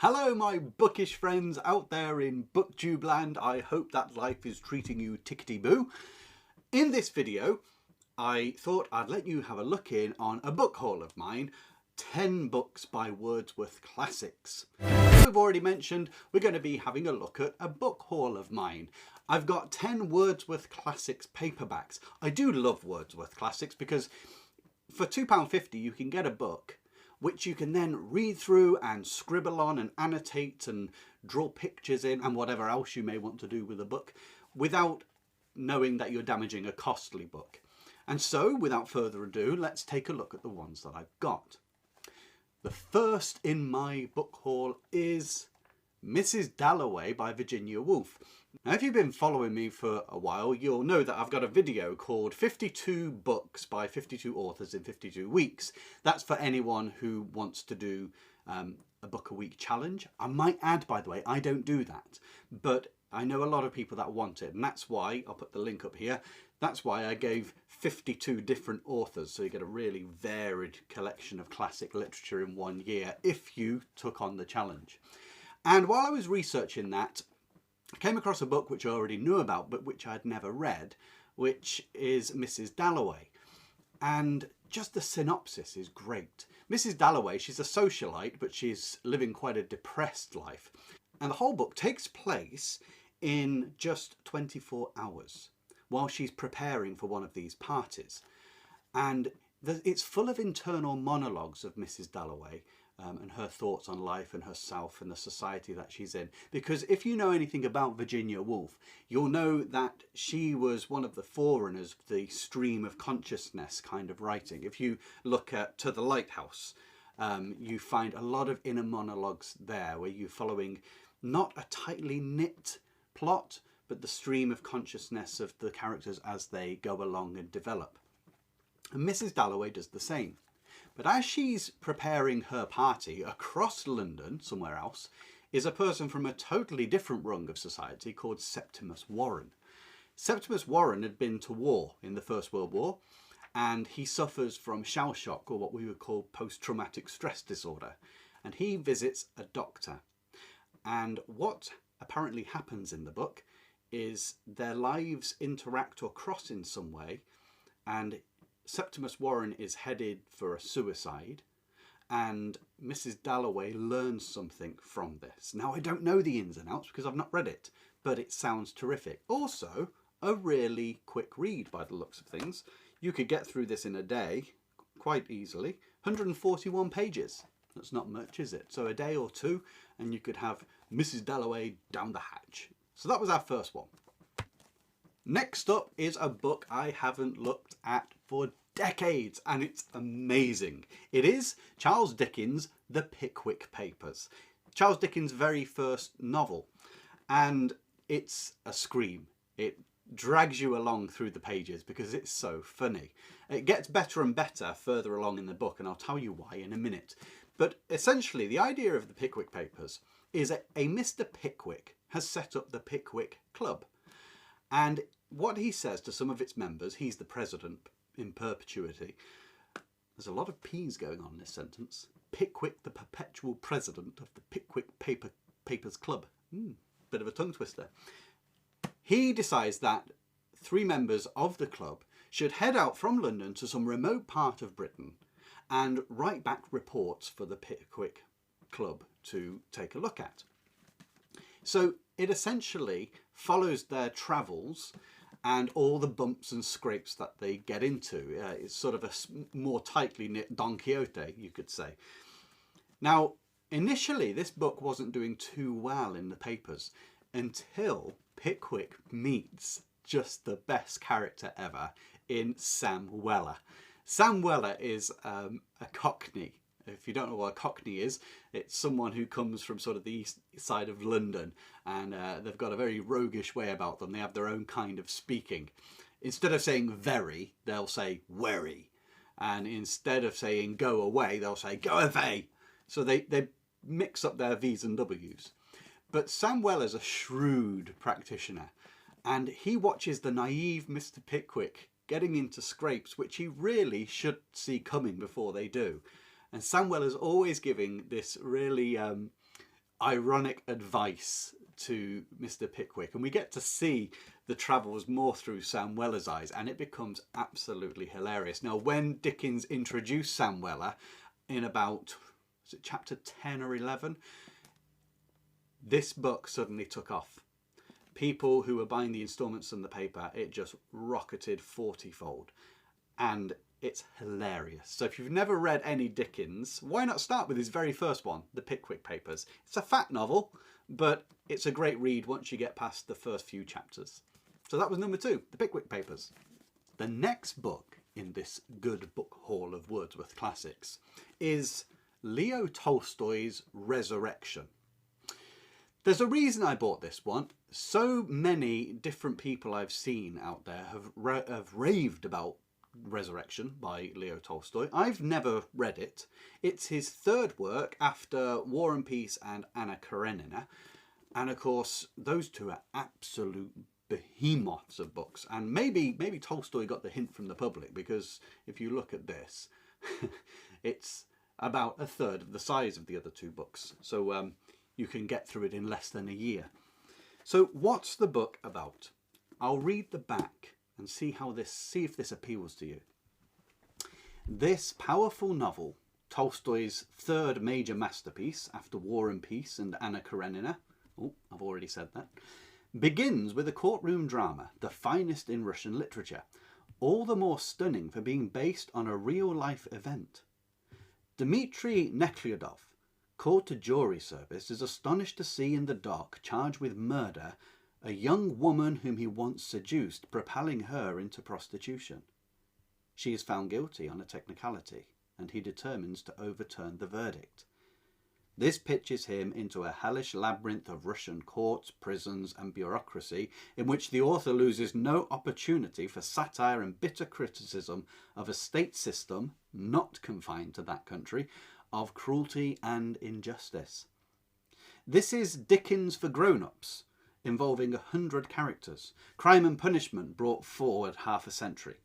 Hello my bookish friends out there in Booktube land. I hope that life is treating you tickety-boo. In this video I thought I'd let you have a look in on a book haul of mine, 10 books by Wordsworth classics. As we've already mentioned, we're going to be having a look at a book haul of mine. I've got 10 Wordsworth classics paperbacks. I do love Wordsworth classics because for £2.50 you can get a book which you can then read through and scribble on and annotate and draw pictures in and whatever else you may want to do with a book without knowing that you're damaging a costly book. And so, without further ado, let's take a look at the ones that I've got. The first in my book haul is Mrs. Dalloway by Virginia Woolf. Now, if you've been following me for a while, you'll know that I've got a video called 52 Books by 52 Authors in 52 Weeks. That's for anyone who wants to do a book a week challenge. I might add, by the way, I don't do that, but I know a lot of people that want it, and that's why, I'll put the link up here, that's why I gave 52 different authors, so you get a really varied collection of classic literature in 1 year if you took on the challenge. And while I was researching that, I came across a book which I already knew about, but which I'd never read, which is Mrs. Dalloway. And just the synopsis is great. Mrs. Dalloway, she's a socialite, but she's living quite a depressed life. And the whole book takes place in just 24 hours while she's preparing for one of these parties. And it's full of internal monologues of Mrs. Dalloway, and her thoughts on life and herself and the society that she's in. Because if you know anything about Virginia Woolf, you'll know that she was one of the forerunners of the stream of consciousness kind of writing. If you look at To the Lighthouse, you find a lot of inner monologues there where you're following not a tightly knit plot, but the stream of consciousness of the characters as they go along and develop. And Mrs. Dalloway does the same. But as she's preparing her party, across London, somewhere else, is a person from a totally different rung of society called Septimus Warren. Septimus Warren had been to war in the First World War, and he suffers from shell shock, or what we would call post-traumatic stress disorder. And he visits a doctor. And what apparently happens in the book is their lives interact or cross in some way, and Septimus Warren is headed for a suicide, and Mrs. Dalloway learns something from this. Now, I don't know the ins and outs because I've not read it, but it sounds terrific. Also, a really quick read by the looks of things. You could get through this in a day quite easily. 141 pages. That's not much, is it? So a day or two, and you could have Mrs. Dalloway down the hatch. So that was our first one. Next up is a book I haven't looked at for decades, and it's amazing. It is Charles Dickens' The Pickwick Papers. Charles Dickens' very first novel, and it's a scream. It drags you along through the pages because it's so funny. It gets better and better further along in the book, and I'll tell you why in a minute. But essentially, the idea of the Pickwick Papers is a Mr. Pickwick has set up the Pickwick Club. And what he says to some of its members, he's the president in perpetuity. There's a lot of P's going on in this sentence. Pickwick, the perpetual president of the Pickwick Papers Club. Bit of a tongue twister. He decides that 3 members of the club should head out from London to some remote part of Britain and write back reports for the Pickwick Club to take a look at. So it essentially follows their travels and all the bumps and scrapes that they get into. It's sort of a more tightly knit Don Quixote, you could say. Now, initially, this book wasn't doing too well in the papers until Pickwick meets just the best character ever in Sam Weller. Sam Weller is a Cockney. If you don't know what a Cockney is, it's someone who comes from sort of the east side of London, and they've got a very roguish way about them. They have their own kind of speaking. Instead of saying very, they'll say werry. And instead of saying go away, they'll say go away. So they mix up their V's and W's. But Sam Weller's a shrewd practitioner, and he watches the naive Mr. Pickwick getting into scrapes which he really should see coming before they do. And Sam Weller's always giving this really ironic advice to Mr. Pickwick, and we get to see the travels more through Sam Weller's eyes, and it becomes absolutely hilarious. Now, when Dickens introduced Sam Weller in about, was it chapter 10 or 11, this book suddenly took off. People who were buying the instalments in the paper, it just rocketed 40-fold, and it's hilarious. So if you've never read any Dickens, why not start with his very first one, The Pickwick Papers? It's a fat novel, but it's a great read once you get past the first few chapters. So that was number 2, The Pickwick Papers. The next book in this good book haul of Wordsworth classics is Leo Tolstoy's Resurrection. There's a reason I bought this one. So many different people I've seen out there have raved about Resurrection by Leo Tolstoy. I've never read it. It's his third work after War and Peace and Anna Karenina. And of course, those two are absolute behemoths of books. And maybe Tolstoy got the hint from the public, because if you look at this, it's about a third of the size of the other two books. So you can get through it in less than a year. So what's the book about? I'll read the back and see if this appeals to you. This powerful novel, Tolstoy's third major masterpiece after War and Peace and Anna Karenina, oh, I've already said that, begins with a courtroom drama, the finest in Russian literature, all the more stunning for being based on a real-life event. Dmitry Nekhlyudov, called to jury service, is astonished to see in the dock, charged with murder, a young woman whom he once seduced, propelling her into prostitution. She is found guilty on a technicality, and he determines to overturn the verdict. This pitches him into a hellish labyrinth of Russian courts, prisons, and bureaucracy, in which the author loses no opportunity for satire and bitter criticism of a state system, not confined to that country, of cruelty and injustice. This is Dickens for grown-ups, involving 100 characters, crime and punishment brought forward half a century.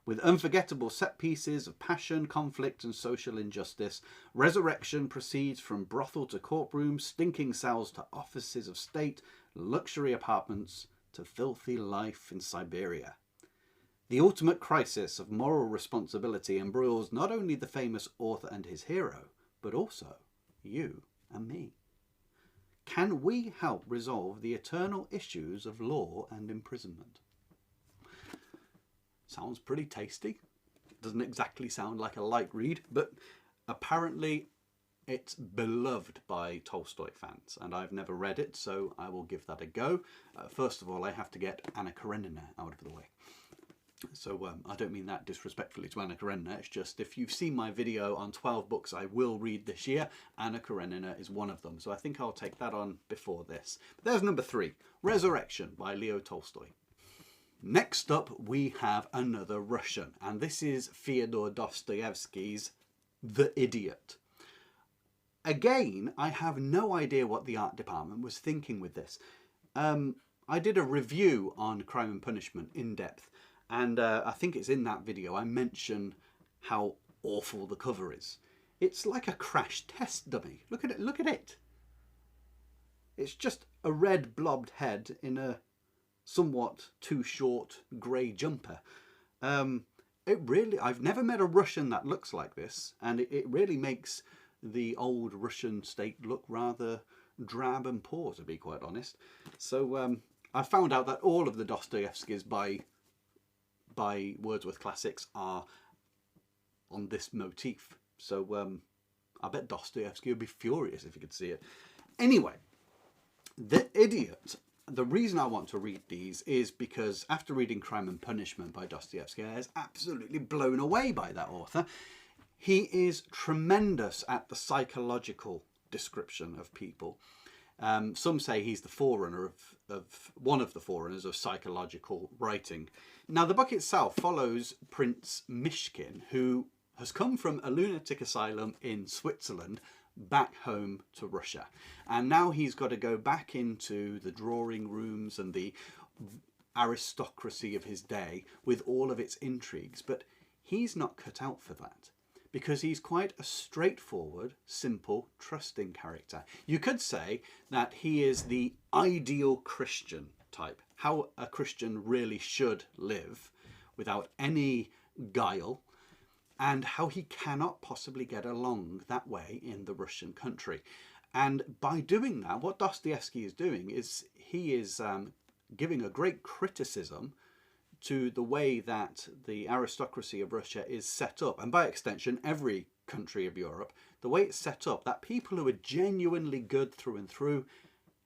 With unforgettable set pieces of passion, conflict and social injustice, Resurrection proceeds from brothel to courtroom, stinking cells to offices of state, luxury apartments to filthy life in Siberia. The ultimate crisis of moral responsibility embroils not only the famous author and his hero, but also you and me. Can we help resolve the eternal issues of law and imprisonment? Sounds pretty tasty. Doesn't exactly sound like a light read, but apparently it's beloved by Tolstoy fans, and I've never read it, so I will give that a go. First of all, I have to get Anna Karenina out of the way. So I don't mean that disrespectfully to Anna Karenina, it's just if you've seen my video on 12 books I will read this year, Anna Karenina is one of them. So I think I'll take that on before this. But there's number 3, Resurrection by Leo Tolstoy. Next up we have another Russian, and this is Fyodor Dostoevsky's The Idiot. Again, I have no idea what the art department was thinking with this. I did a review on Crime and Punishment in depth, and I think it's in that video I mention how awful the cover is. It's like a crash test dummy. Look at it, look at it. It's just a red blobbed head in a somewhat too short grey jumper. I've never met a Russian that looks like this, and it really makes the old Russian state look rather drab and poor, to be quite honest. So I found out that all of the Dostoevskys by Wordsworth classics are on this motif. So I bet Dostoevsky would be furious if he could see it. Anyway, The Idiot. The reason I want to read these is because after reading Crime and Punishment by Dostoevsky, I was absolutely blown away by that author. He is tremendous at the psychological description of people. Some say he's the forerunner of one of the forerunners of psychological writing. Now, the book itself follows Prince Mishkin, who has come from a lunatic asylum in Switzerland back home to Russia. And now he's got to go back into the drawing rooms and the aristocracy of his day with all of its intrigues. But he's not cut out for that, because he's quite a straightforward, simple, trusting character. You could say that he is the ideal Christian type, how a Christian really should live without any guile, and how he cannot possibly get along that way in the Russian country. And by doing that, what Dostoevsky is doing is he is giving a great criticism to the way that the aristocracy of Russia is set up, and by extension every country of Europe, the way it's set up, that people who are genuinely good through and through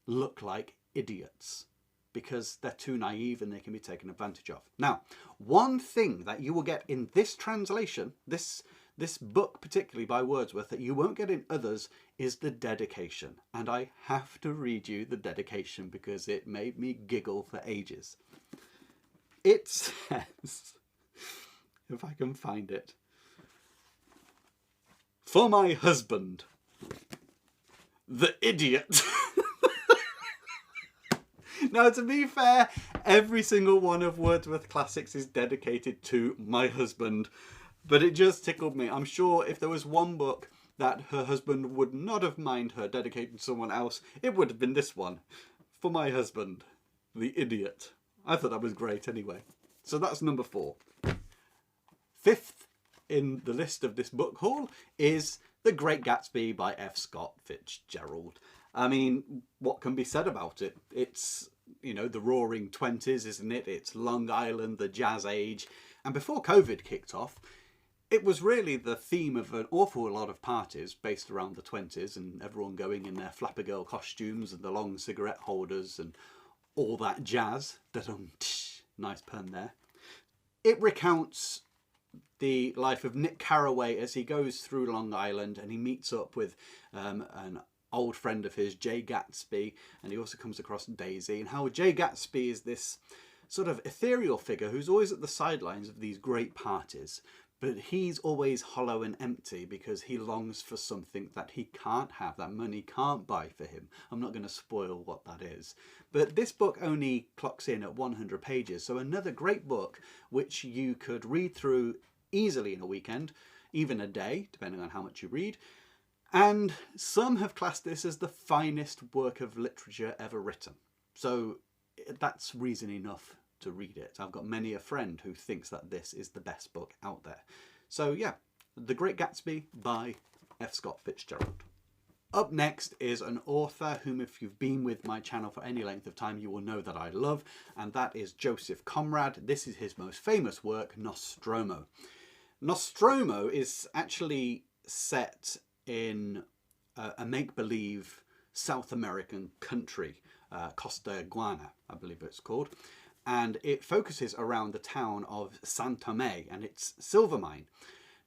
look like idiots because they're too naive and they can be taken advantage of. Now, one thing that you will get in this translation, this book particularly by Wordsworth, that you won't get in others, is the dedication. And I have to read you the dedication because it made me giggle for ages. It says, if I can find it, "For my husband, the idiot." Now, to be fair, every single one of Wordsworth classics is dedicated to my husband, but it just tickled me. I'm sure if there was one book that her husband would not have minded her dedicating to someone else, it would have been this one. "For my husband, the idiot." I thought that was great anyway. So that's number 4. 5th in the list of this book haul is The Great Gatsby by F. Scott Fitzgerald. I mean, what can be said about it? It's, you know, the roaring 20s, isn't it? It's Long Island, the jazz age. And before COVID kicked off, it was really the theme of an awful lot of parties based around the 20s, and everyone going in their flapper girl costumes and the long cigarette holders and all that jazz. Nice pun there. It recounts the life of Nick Carraway as he goes through Long Island and he meets up with an old friend of his, Jay Gatsby, and he also comes across Daisy, and how Jay Gatsby is this sort of ethereal figure who's always at the sidelines of these great parties, but he's always hollow and empty because he longs for something that he can't have, that money can't buy for him. I'm not going to spoil what that is. But this book only clocks in at 100 pages, so another great book which you could read through easily in a weekend, even a day, depending on how much you read. And some have classed this as the finest work of literature ever written. So that's reason enough to read it. I've got many a friend who thinks that this is the best book out there. So yeah, The Great Gatsby by F. Scott Fitzgerald. Up next is an author whom, if you've been with my channel for any length of time, you will know that I love, and that is Joseph Conrad. This is his most famous work, Nostromo. Nostromo is actually set in a make-believe South American country, Costa Guana, I believe it's called. And it focuses around the town of San Tome and its silver mine.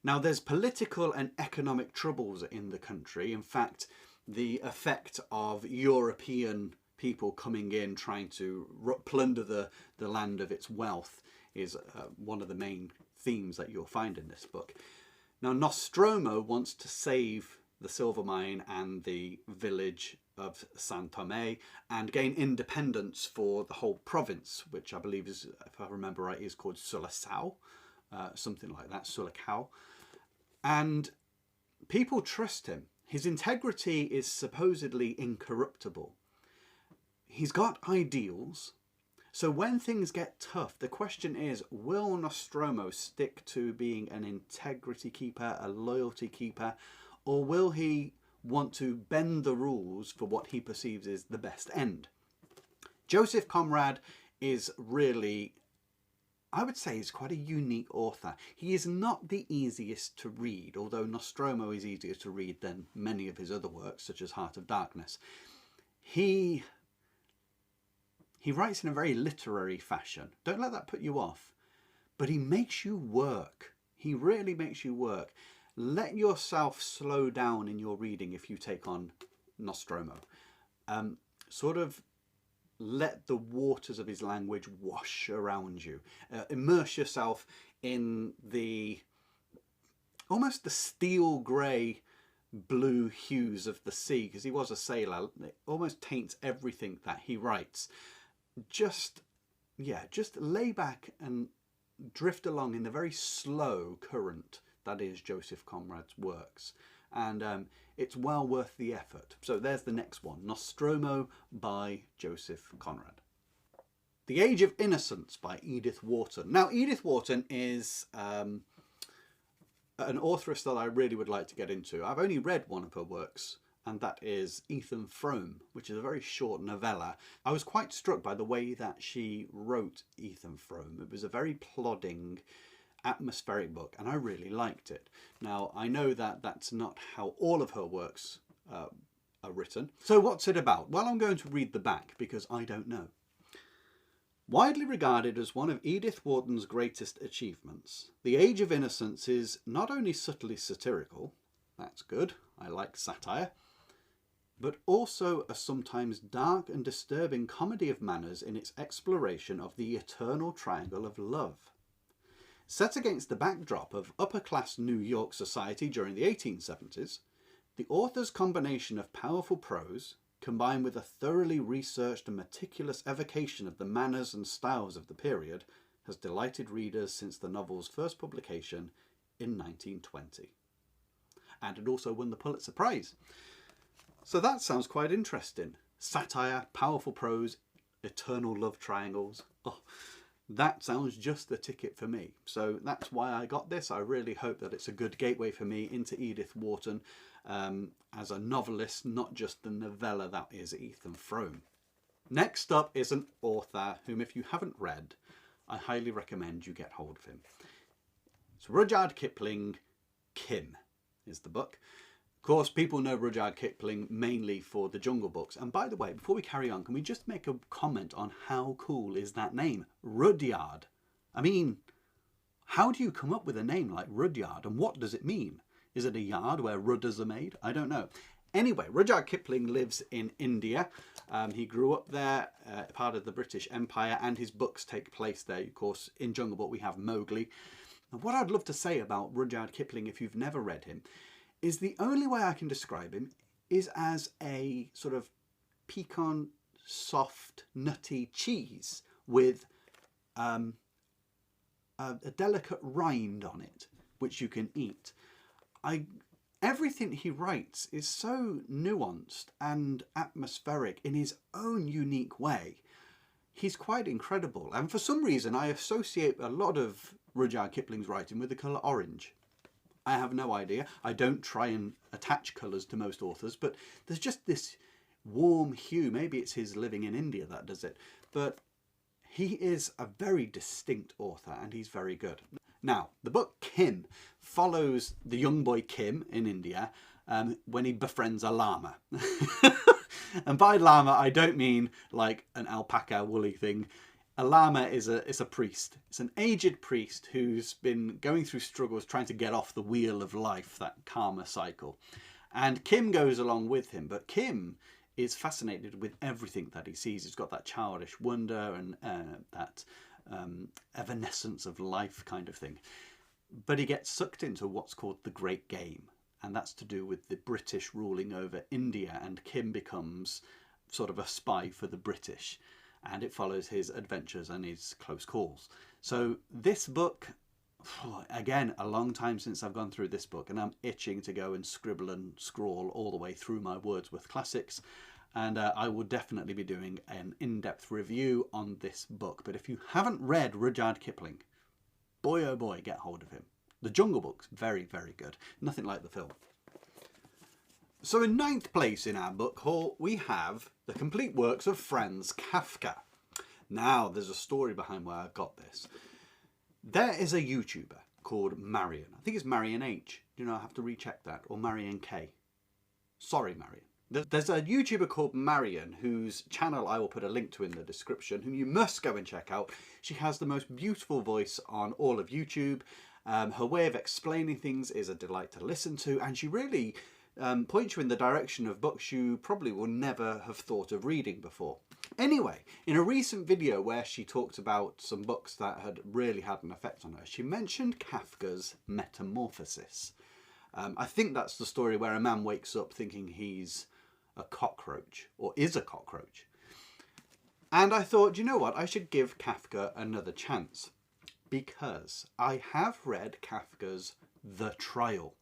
Now, there's political and economic troubles in the country. In fact, the effect of European people coming in trying to plunder the land of its wealth is one of the main themes that you'll find in this book. Now, Nostromo wants to save the silver mine and the village of San Tome and gain independence for the whole province, which I believe is, if I remember right, is called Sulaçao, something like that, Sulacao. And people trust him. His integrity is supposedly incorruptible. He's got ideals. So when things get tough, the question is, will Nostromo stick to being an integrity keeper, a loyalty keeper, or will he want to bend the rules for what he perceives is the best end? Joseph Conrad is really, I would say, he's quite a unique author. He is not the easiest to read, although Nostromo is easier to read than many of his other works, such as Heart of Darkness. He writes in a very literary fashion. Don't let that put you off. But he makes you work. He really makes you work. Let yourself slow down in your reading if you take on Nostromo. Sort of let the waters of his language wash around you. Immerse yourself in almost the steel grey blue hues of the sea, because he was a sailor. It almost taints everything that he writes. Just lay back and drift along in the very slow current that is Joseph Conrad's works. And it's well worth the effort. So there's the next one, Nostromo by Joseph Conrad. The Age of Innocence by Edith Wharton. Now, Edith Wharton is an authoress that I really would like to get into. I've only read one of her works, and that is Ethan Frome, which is a very short novella. I was quite struck by the way that she wrote Ethan Frome. It was a very plodding, atmospheric book, and I really liked it. Now, I know that that's not how all of her works are written. So what's it about? Well, I'm going to read the back because I don't know. Widely regarded as one of Edith Wharton's greatest achievements, The Age of Innocence is not only subtly satirical, that's good, I like satire, but also a sometimes dark and disturbing comedy of manners in its exploration of the eternal triangle of love. Set against the backdrop of upper-class New York society during the 1870s, the author's combination of powerful prose, combined with a thoroughly researched and meticulous evocation of the manners and styles of the period, has delighted readers since the novel's first publication in 1920. And it also won the Pulitzer Prize. So that sounds quite interesting. Satire, powerful prose, eternal love triangles. Oh, that sounds just the ticket for me. So that's why I got this. I really hope that it's a good gateway for me into Edith Wharton as a novelist, not just the novella that is Ethan Frome. Next up is an author whom, if you haven't read, I highly recommend you get hold of him. It's Rudyard Kipling. Kim is the book. Of course, people know Rudyard Kipling mainly for the Jungle Books. And by the way, before we carry on, can we just make a comment on how cool is that name? Rudyard. I mean, how do you come up with a name like Rudyard, and what does it mean? Is it a yard where rudders are made? I don't know. Anyway, Rudyard Kipling lives in India. He grew up there, part of the British Empire, and his books take place there. Of course, in Jungle Book we have Mowgli. And what I'd love to say about Rudyard Kipling, if you've never read him, is the only way I can describe him is as a sort of pecan, soft, nutty cheese with a delicate rind on it, which you can eat. Everything he writes is so nuanced and atmospheric in his own unique way. He's quite incredible. And for some reason, I associate a lot of Rudyard Kipling's writing with the colour orange. I have no idea. I don't try and attach colours to most authors, but there's just this warm hue. Maybe it's his living in India that does it. But he is a very distinct author, and he's very good. Now, the book Kim follows the young boy Kim in India when he befriends a llama. And by llama, I don't mean like an alpaca woolly thing. A llama is a priest. It's an aged priest who's been going through struggles trying to get off the wheel of life, that karma cycle. And Kim goes along with him, but Kim is fascinated with everything that he sees. He's got that childish wonder and that evanescence of life kind of thing. But he gets sucked into what's called the Great Game, and that's to do with the British ruling over India, and Kim becomes sort of a spy for the British, and it follows his adventures and his close calls. So this book, again, a long time since I've gone through this book, and I'm itching to go and scribble and scrawl all the way through my Wordsworth classics. And I will definitely be doing an in-depth review on this book. But if you haven't read Rudyard Kipling, boy oh boy, get hold of him. The Jungle Book's very, very good. Nothing like the film. So in 9th place in our book haul, we have the complete works of Franz Kafka. Now, there's a story behind where I got this. There is a YouTuber called Marian. I think it's Marian H. Do you know, I have to recheck that. Or Marian K. Sorry, Marian. There's a YouTuber called Marian, whose channel I will put a link to in the description, whom you must go and check out. She has the most beautiful voice on all of YouTube. Her way of explaining things is a delight to listen to, and she really points you in the direction of books you probably will never have thought of reading before. Anyway, in a recent video where she talked about some books that had really had an effect on her, she mentioned Kafka's Metamorphosis. I think that's the story where a man wakes up thinking he's a cockroach, or is a cockroach. And I thought, you know what, I should give Kafka another chance, because I have read Kafka's The Trial.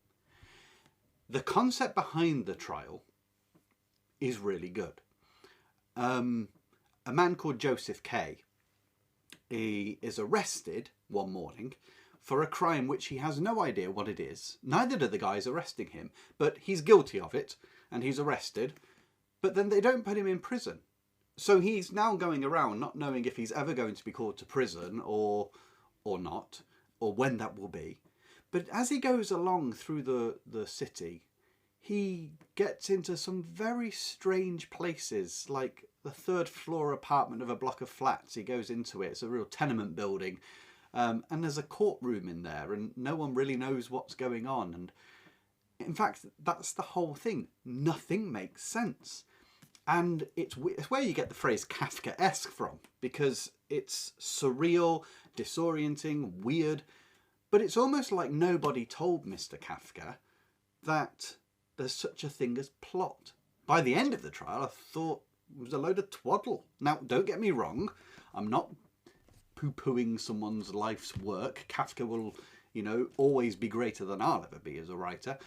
The concept behind The Trial is really good. A man called Joseph K. He is arrested one morning for a crime which he has no idea what it is. Neither do the guys arresting him, but he's guilty of it and he's arrested, but then they don't put him in prison. So he's now going around not knowing if he's ever going to be called to prison or not, or when that will be. But as he goes along through the city, he gets into some very strange places, like the 3rd floor apartment of a block of flats. He goes into it. It's a real tenement building. And there's a courtroom in there and no one really knows what's going on. And in fact, that's the whole thing. Nothing makes sense. And it's where you get the phrase Kafka-esque from, because it's surreal, disorienting, weird. But it's almost like nobody told Mr. Kafka that there's such a thing as plot. By the end of the trial, I thought it was a load of twaddle. Now, don't get me wrong. I'm not poo-pooing someone's life's work. Kafka will, always be greater than I'll ever be as a writer.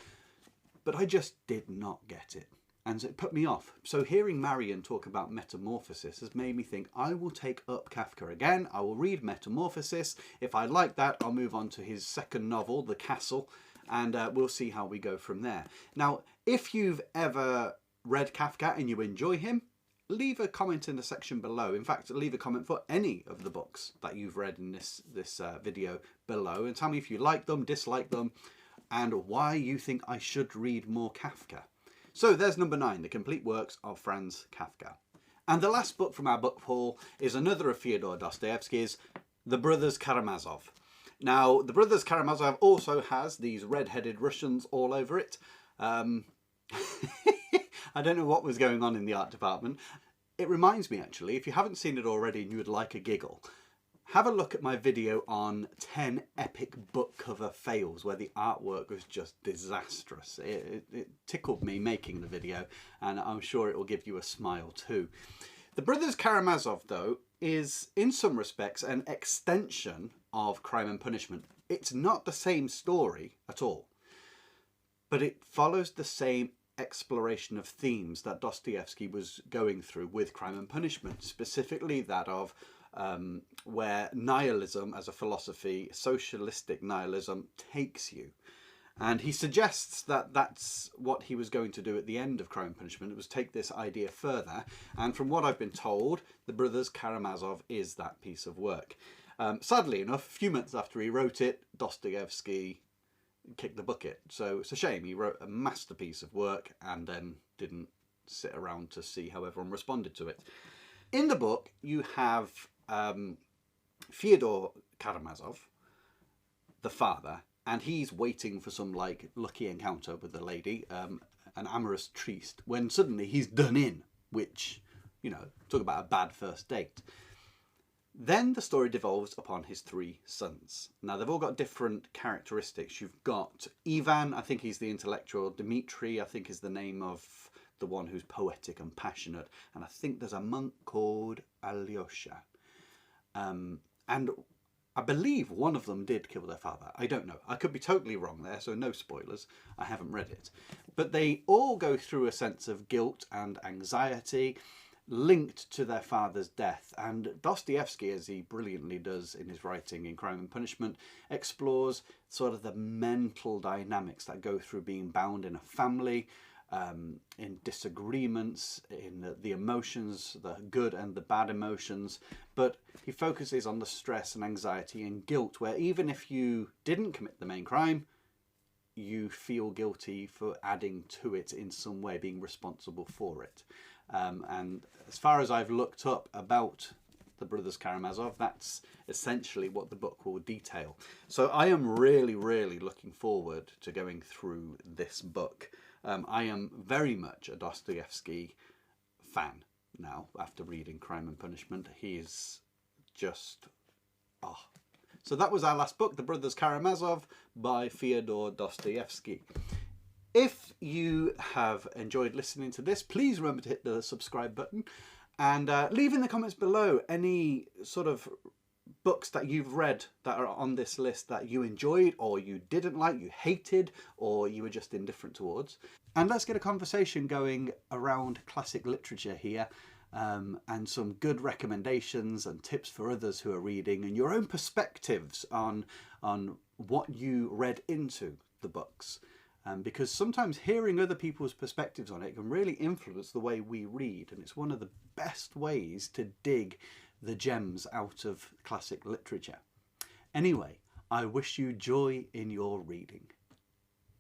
But I just did not get it. And it put me off. So hearing Marian talk about Metamorphosis has made me think I will take up Kafka again. I will read Metamorphosis. If I like that, I'll move on to his second novel, The Castle, and we'll see how we go from there. Now, if you've ever read Kafka and you enjoy him, leave a comment in the section below. In fact, leave a comment for any of the books that you've read in this video below, and tell me if you like them, dislike them, and why you think I should read more Kafka. So there's number 9, The Complete Works of Franz Kafka. And the last book from our book haul is another of Fyodor Dostoevsky's, The Brothers Karamazov. Now, The Brothers Karamazov also has these red-headed Russians all over it. I don't know what was going on in the art department. It reminds me, actually, if you haven't seen it already and you would like a giggle, have a look at my video on 10 epic book cover fails where the artwork was just disastrous. It tickled me making the video, and I'm sure it will give you a smile too. The Brothers Karamazov, though, is in some respects an extension of Crime and Punishment. It's not the same story at all, but it follows the same exploration of themes that Dostoevsky was going through with Crime and Punishment, specifically that of where nihilism as a philosophy, socialistic nihilism, takes you. And he suggests that that's what he was going to do at the end of Crime and Punishment. It was take this idea further. And from what I've been told, The Brothers Karamazov is that piece of work. Sadly enough, a few months after he wrote it, Dostoevsky kicked the bucket. So it's a shame. He wrote a masterpiece of work and then didn't sit around to see how everyone responded to it. In the book, you have Fyodor Karamazov, the father, and he's waiting for some lucky encounter with the lady, an amorous tryst, when suddenly he's done in, which, talk about a bad first date. Then the story devolves upon his 3 sons. Now, they've all got different characteristics. You've got Ivan, I think he's the intellectual. Dmitri, I think, is the name of the one who's poetic and passionate. And I think there's a monk called Alyosha. And I believe one of them did kill their father. I don't know. I could be totally wrong there, so no spoilers. I haven't read it. But they all go through a sense of guilt and anxiety linked to their father's death. And Dostoevsky, as he brilliantly does in his writing in Crime and Punishment, explores sort of the mental dynamics that go through being bound in a family, in disagreements, in the emotions, the good and the bad emotions. But he focuses on the stress and anxiety and guilt, where even if you didn't commit the main crime, you feel guilty for adding to it in some way, being responsible for it. And as far as I've looked up about the Brothers Karamazov, that's essentially what the book will detail. So I am really, really looking forward to going through this book. I am very much a Dostoevsky fan now after reading Crime and Punishment. He is just... So that was our last book, The Brothers Karamazov by Fyodor Dostoevsky. If you have enjoyed listening to this, please remember to hit the subscribe button and leave in the comments below any sort of books that you've read that are on this list that you enjoyed, or you didn't like, you hated, or you were just indifferent towards. And let's get a conversation going around classic literature here, and some good recommendations and tips for others who are reading, and your own perspectives on what you read into the books. Because sometimes hearing other people's perspectives on it can really influence the way we read, and it's one of the best ways to dig the gems out of classic literature. Anyway, I wish you joy in your reading.